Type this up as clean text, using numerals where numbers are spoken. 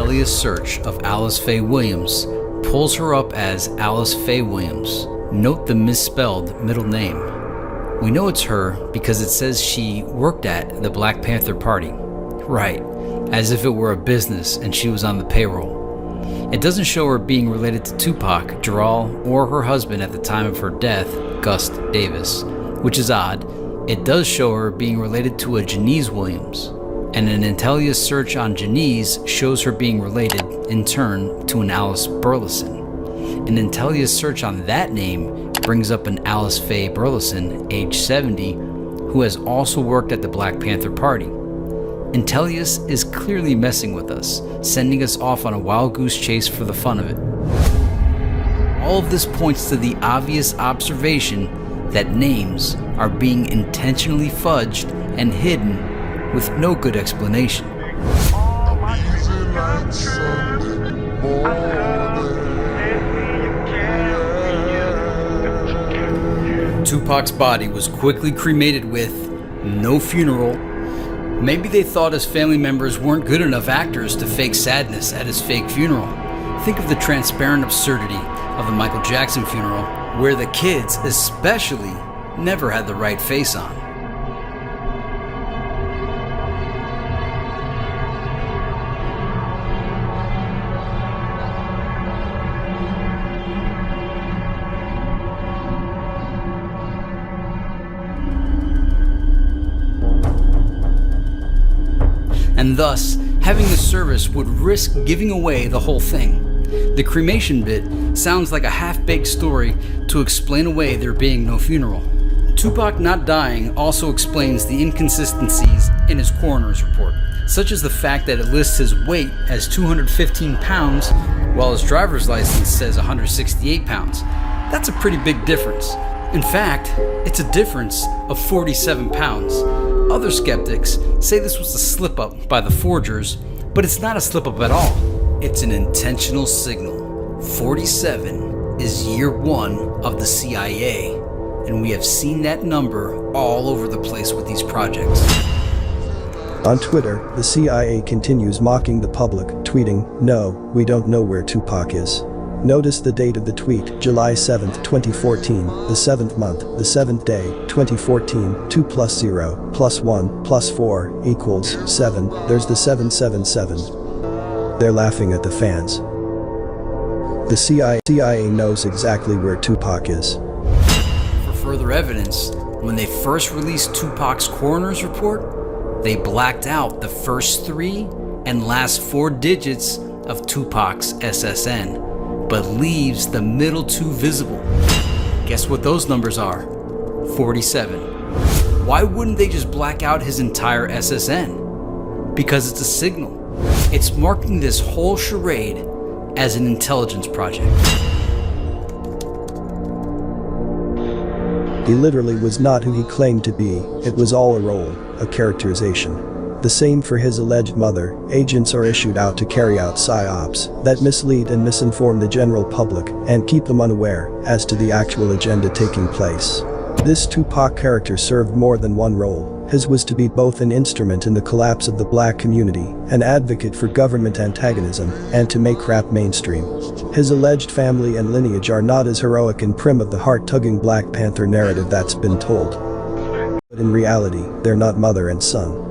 Intelia's search of Alice Faye Williams pulls her up as Alice Faye Williams. Note the misspelled middle name. We know it's her because it says she worked at the Black Panther Party. Right, as if it were a business and she was on the payroll. It doesn't show her being related to Tupac, Gerald, or her husband at the time of her death, Gus Davis, which is odd. It does show her being related to a Janice Williams, and an Intelia search on Janice shows her being related, in turn, to an Alice Burleson. An Intelia search on that name brings up an Alice Faye Burleson, age 70, who has also worked at the Black Panther Party. Intelius is clearly messing with us, sending us off on a wild goose chase for the fun of it. All of this points to the obvious observation that names are being intentionally fudged and hidden with no good explanation. Tupac's body was quickly cremated with no funeral. Maybe they thought his family members weren't good enough actors to fake sadness at his fake funeral. Think of the transparent absurdity of the Michael Jackson funeral, where the kids especially never had the right face on. And thus, having the service would risk giving away the whole thing. The cremation bit sounds like a half-baked story to explain away there being no funeral. Tupac not dying also explains the inconsistencies in his coroner's report, such as the fact that it lists his weight as 215 pounds, while his driver's license says 168 pounds. That's a pretty big difference. In fact, it's a difference of 47 pounds. Other skeptics say this was a slip-up by the forgers, but it's not a slip-up at all. It's an intentional signal. 47 is year one of the CIA, and we have seen that number all over the place with these projects. On Twitter, the CIA continues mocking the public, tweeting, "No, we don't know where Tupac is." Notice the date of the tweet, July 7th, 2014, the 7th month, the 7th day, 2014, 2 plus 0, plus 1, plus 4, equals 7, there's the 777. They're laughing at the fans. The CIA knows exactly where Tupac is. For further evidence, when they first released Tupac's coroner's report, they blacked out the first 3 and last 4 digits of Tupac's SSN, but leaves the middle 2 visible. Guess what those numbers are? 47. Why wouldn't they just black out his entire SSN? Because it's a signal. It's marking this whole charade as an intelligence project. He literally was not who he claimed to be, it was all a role, a characterization. The same for his alleged mother. Agents are issued out to carry out psyops that mislead and misinform the general public and keep them unaware as to the actual agenda taking place. This Tupac character served more than one role. His was to be both an instrument in the collapse of the black community, an advocate for government antagonism, and to make rap mainstream. His alleged family and lineage are not as heroic and prim of the heart-tugging Black Panther narrative that's been told. But in reality, they're not mother and son.